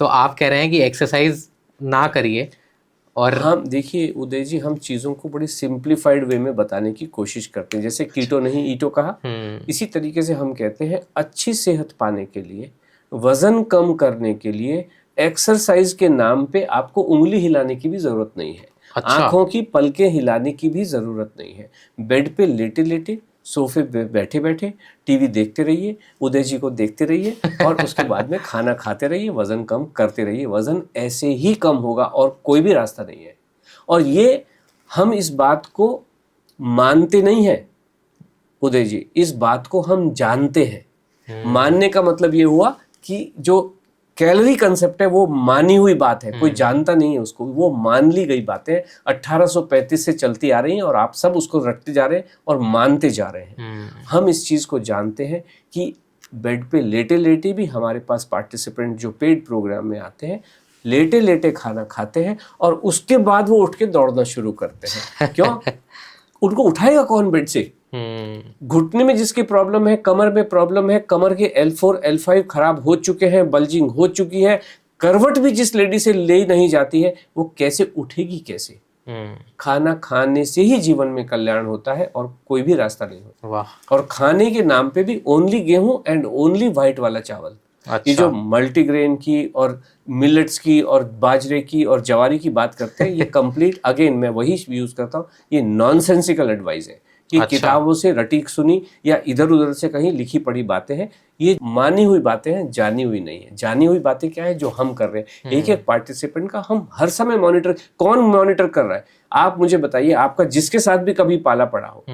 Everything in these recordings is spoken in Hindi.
तो आप कह रहे हैं कि एक्सरसाइज ना करिए। और हम देखिए उदय जी, हम चीज़ों को बड़ी सिंप्लीफाइड वे में बताने की कोशिश करते हैं। जैसे कीटो नहीं ईटो कहा, इसी तरीके से हम कहते हैं अच्छी सेहत पाने के लिए, वजन कम करने के लिए एक्सरसाइज के नाम पे आपको उंगली हिलाने की भी ज़रूरत नहीं है। अच्छा। आंखों की पलकें हिलाने की भी ज़रूरत नहीं है। बेड पे लेटे लेटे, सोफे पे बैठे बैठे टीवी देखते रहिए, उदय जी को देखते रहिए और उसके बाद में खाना खाते रहिए, वजन कम करते रहिए। वजन ऐसे ही कम होगा और कोई भी रास्ता नहीं है। और ये हम इस बात को मानते नहीं हैं उदय जी, इस बात को हम जानते हैं। मानने का मतलब ये हुआ कि जो कैलोरी कंसेप्ट है वो मानी हुई बात है, कोई जानता नहीं है उसको, वो मान ली गई बातें 1835 से चलती आ रही हैं और आप सब उसको रटते जा रहे हैं और मानते जा रहे हैं। हम इस चीज़ को जानते हैं कि बेड पे लेटे लेटे भी हमारे पास पार्टिसिपेंट जो पेड प्रोग्राम में आते हैं, लेटे लेटे खाना खाते हैं और उसके बाद वो उठ के दौड़ना शुरू करते हैं। क्यों? उनको उठाएगा कौन बेड से? घुटने में जिसकी प्रॉब्लम है, कमर में प्रॉब्लम है, कमर के L4 L5 खराब हो चुके हैं, बल्जिंग हो चुकी है, करवट भी जिस लेडी से ले नहीं जाती है, वो कैसे उठेगी कैसे? खाना खाने से ही जीवन में कल्याण होता है और कोई भी रास्ता नहीं होता। वाह। और खाने के नाम पे भी ओनली गेहूं एंड ओनली व्हाइट वाला चावल। अच्छा। ये जो मल्टीग्रेन की और मिलेट्स की और बाजरे की और जवारी की बात करते हैं, ये कंप्लीट अगेन मैं वही यूज करता हूँ, ये नॉनसेंसिकल एडवाइस है कि अच्छा। किताबों से रटी सुनी या इधर उधर से कहीं लिखी पढ़ी बातें हैं। ये मानी हुई बातें हैं, जानी हुई नहीं है। जानी हुई बातें क्या है? जो हम कर रहे हैं, एक एक पार्टिसिपेंट का हम हर समय मॉनिटर। कौन मॉनिटर कर रहा है? आप मुझे बताइए, आपका जिसके साथ भी कभी पाला पड़ा हो,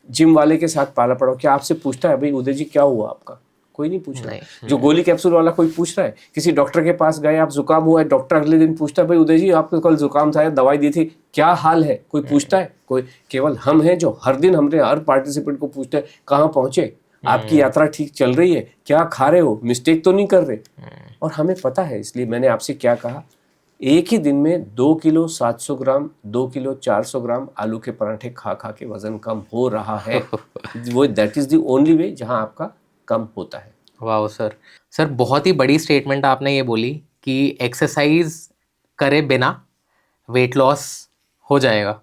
जिम वाले के साथ पाला पड़ा हो, क्या आपसे पूछता है भाई उदय जी क्या हुआ आपका? कोई नहीं पूछ रहा। जो गोली कैप्सूल वाला कोई पूछ रहा है? किसी डॉक्टर के पास गए, आप जुकाम हुआ है, डॉक्टर अगले दिन पूछता है भाई उदय जी आपको कल जुकाम था, दवाई दी थी, क्या हाल है? कोई पूछता है? कोई। केवल हम हैं जो हर दिन हमने हर पार्टिसिपेंट को पूछते हैं कहाँ पहुंचे, आपकी यात्रा ठीक चल रही है, क्या खा रहे हो, मिस्टेक तो नहीं कर रहे? और हमें पता है, इसलिए मैंने आपसे क्या कहा, एक ही दिन में 2 किलो 700 ग्राम 2 किलो 400 ग्राम आलू के पराठे खा खा के वजन कम हो रहा है। वो that is the only way जहां आपका कम होता है। वाह सर बहुत ही बड़ी स्टेटमेंट आपने ये बोली कि एक्सरसाइज करे बिना वेट लॉस हो जाएगा।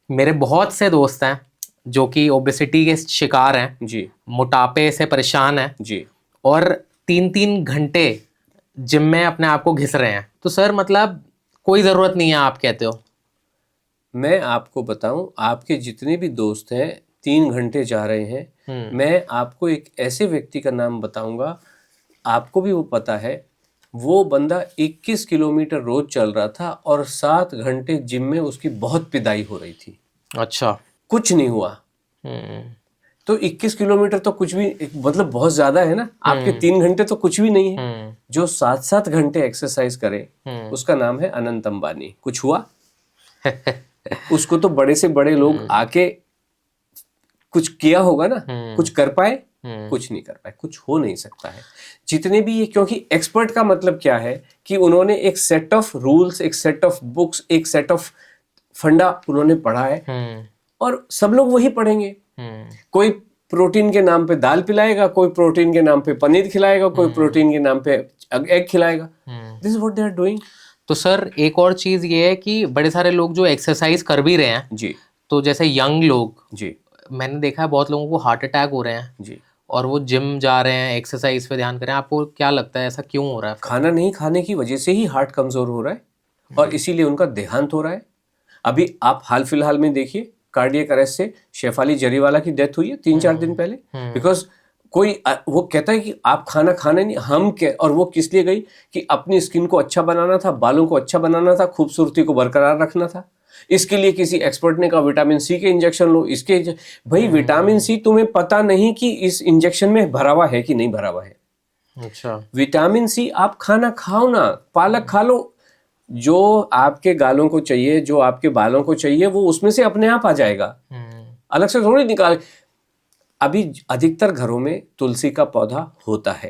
मेरे बहुत से दोस्त हैं जो कि ओबेसिटी के शिकार हैं जी, मोटापे से परेशान हैं जी, और 3-3 घंटे जिम में अपने आप को घिस रहे हैं। तो सर मतलब कोई ज़रूरत नहीं है आप कहते हो? मैं आपको बताऊं, आपके जितने भी दोस्त हैं 3 घंटे जा रहे हैं, मैं आपको एक ऐसे व्यक्ति का नाम बताऊंगा, आपको भी वो पता है, वो बंदा 21 किलोमीटर रोज चल रहा था और 7 घंटे जिम में उसकी बहुत पिदाई हो रही थी। अच्छा। कुछ नहीं हुआ। तो 21 किलोमीटर तो कुछ भी मतलब बहुत ज्यादा है ना। आपके 3 घंटे तो कुछ भी नहीं है। जो 7-7 घंटे एक्सरसाइज करे उसका नाम है अनंत अंबानी। कुछ हुआ? उसको तो बड़े से बड़े लोग आके कुछ किया होगा ना। कुछ कर पाए? कुछ नहीं कर पाए, कुछ हो नहीं सकता है। जितने भी ये, क्योंकि एक्सपर्ट का मतलब क्या है कि उन्होंने एक सेट ऑफ रूल्स, एक सेट ऑफ बुक्स, एक सेट ऑफ फंडा उन्होंने पढ़ा है और सब लोग वही पढ़ेंगे। कोई प्रोटीन के नाम पे दाल पिलाएगा, कोई प्रोटीन के नाम पे पनीर खिलाएगा, कोई प्रोटीन के नाम पे एग खिलाएगा। This is what they are doing. तो सर एक और चीज ये है कि बड़े सारे लोग जो एक्सरसाइज कर भी रहे हैं जी, तो जैसे यंग लोग, जी, मैंने देखा है बहुत लोगों को हार्ट अटैक हो रहे हैं जी, और वो जिम जा रहे हैं, एक्सरसाइज पे ध्यान करें। आपको क्या लगता है ऐसा क्यों हो रहा है? खाना नहीं खाने की वजह से ही हार्ट कमजोर हो रहा है और इसीलिए उनका देहांत हो रहा है। अभी आप हाल फिलहाल में देखिए, कार्डियक अरेस्ट से शेफाली जरीवाला की डेथ हुई है 3-4 दिन पहले। बिकॉज कोई वो कहता है कि आप खाना खाने नहीं, हम क्या। और वो किस लिए गई? कि अपनी स्किन को अच्छा बनाना था, बालों को अच्छा बनाना था, खूबसूरती को बरकरार रखना था। इसके लिए किसी एक्सपर्ट ने कहा विटामिन सी के इंजेक्शन लो। इसके भाई विटामिन सी तुम्हें पता नहीं कि इस इंजेक्शन में भरा हुआ है कि नहीं भरा हुआ है। अच्छा। विटामिन सी आप खाना खाओ ना, पालक खा लो। जो आपके गालों को चाहिए, जो आपके बालों को चाहिए, वो उसमें से अपने आप आ जाएगा, अलग से थोड़ी निकाल। अभी अधिकतर घरों में तुलसी का पौधा होता है।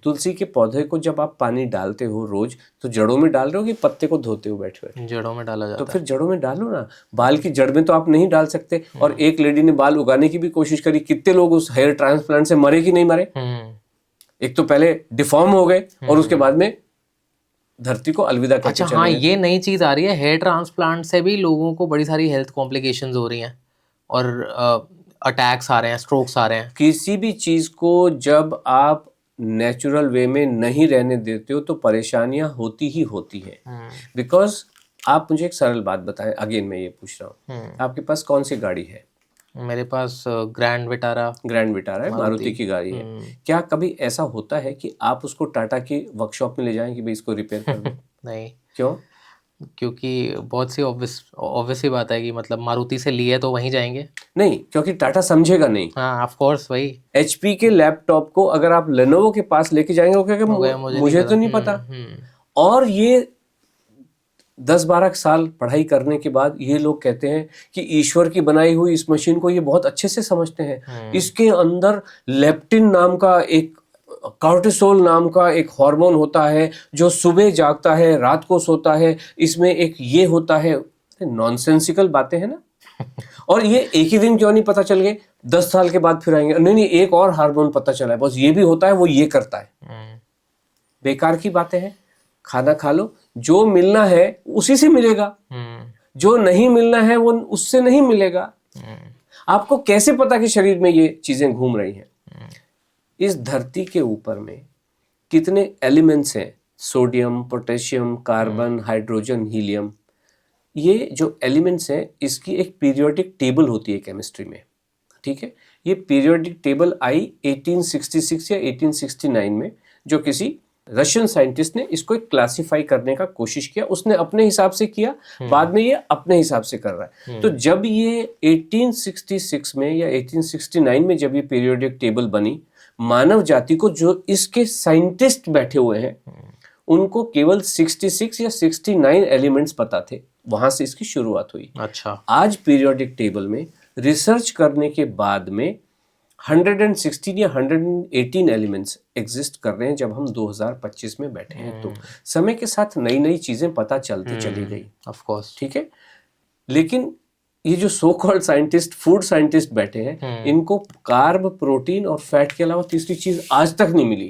तुलसी के पौधे को जब आप पानी डालते हो रोज, तो जड़ों में डाल रहे हो कि पत्ते को धोते हो बैठ कर? जड़ों में डाला जाता तो फिर जड़ों में डालो ना। बाल की जड़ में तो आप नहीं डाल सकते। और एक लेडी ने बाल उगाने की भी कोशिश करी, कितने लोग उस हेयर ट्रांसप्लांट से मरे कि नहीं मरे? एक तो पहले डिफॉर्म हो गए और उसके बाद में धरती को अलविदा कहते अच्छा चले हाँ, गए। ये नई चीज़ आ रही है, हेयर ट्रांसप्लांट से भी लोगों को बड़ी सारी हेल्थ कॉम्प्लिकेशंस हो रही हैं और अटैक्स आ रहे हैं, स्ट्रोक्स आ रहे हैं। किसी भी चीज को जब आप नेचुरल वे में नहीं रहने देते हो तो परेशानियां होती ही होती हैं। बिकॉज आप मुझे एक सरल बात बताएं, अगेन मैं ये पूछ रहा हूँ, आपके पास कौन सी गाड़ी है? मेरे पास ग्रैंड विटारा, ग्रैंड विटारा है, मारुति की गाड़ी है। क्या कभी ऐसा होता है कि आप उसको टाटा की वर्कशॉप में ले जाएं कि भाई इसको रिपेयर कर दो? नहीं, क्यों? क्योंकि बहुत सी ऑब्वियस सी बात है कि मतलब मारुति से लिए तो वहीं जाएंगे। नहीं, क्योंकि टाटा समझेगा नहीं। हाँ ऑफ कोर्स, वही HP के लैपटॉप को अगर आप लेनोवो के पास लेके जाएंगे वो कहेगा हो गया, मुझे तो नहीं पता। और ये 10-12 साल पढ़ाई करने के बाद ये लोग कहते हैं कि ईश्वर की बनाई हुई इस मशीन को ये बहुत अच्छे से समझते हैं। इसके अंदर लेप्टिन नाम का एक, कॉर्टिसोल नाम का एक हार्मोन होता है जो सुबह जागता है, रात को सोता है, इसमें एक ये होता है। नॉनसेंसिकल बातें हैं ना। और ये एक ही दिन क्यों नहीं पता चल गए? 10 साल के बाद फिर आएंगे, नहीं एक और हार्मोन पता चला है, बस ये भी होता है, वो ये करता है। बेकार की बातें हैं। खाना खा लो, जो मिलना है उसी से मिलेगा, जो नहीं मिलना है वो उससे नहीं मिलेगा। आपको कैसे पता कि शरीर में ये चीजें घूम रही हैं? इस धरती के ऊपर में कितने एलिमेंट्स हैं? Sodium, potassium, carbon, hydrogen, helium. ये जो एलिमेंट्स हैं इसकी एक पीरियोडिक टेबल होती है केमिस्ट्री में, ठीक है। ये पीरियोडिक टेबल आई 1866 या 1869 में, जो किसी रशियन साइंटिस्ट ने इसको एक क्लासिफाई करने का कोशिश किया। उसने अपने हिसाब से किया, बाद में ये अपने हिसाब से कर रहा है। तो जब ये 1866 में या 1869 में जब ये पीरियोडिक टेबल बनी, मानव जाति को, जो इसके साइंटिस्ट बैठे हुए हैं, उनको केवल 66 या 69 एलिमेंट्स पता थे। वहां से इसकी शुरुआत हुई। अच्छा, आज पीरियोडिक टेबल में रिसर्च करने के बाद में 116 या 118 एलिमेंट्स एग्जिस्ट कर रहे हैं। जब हम 2025 में बैठे हैं तो समय के साथ नई नई चीजें पता चलती चली गई, ऑफ कोर्स, ठीक है। लेकिन ये जो so called scientist, food scientist बैठे हैं, इनको कार्ब, प्रोटीन और फैट के अलावा तीसरी चीज आज तक नहीं मिली।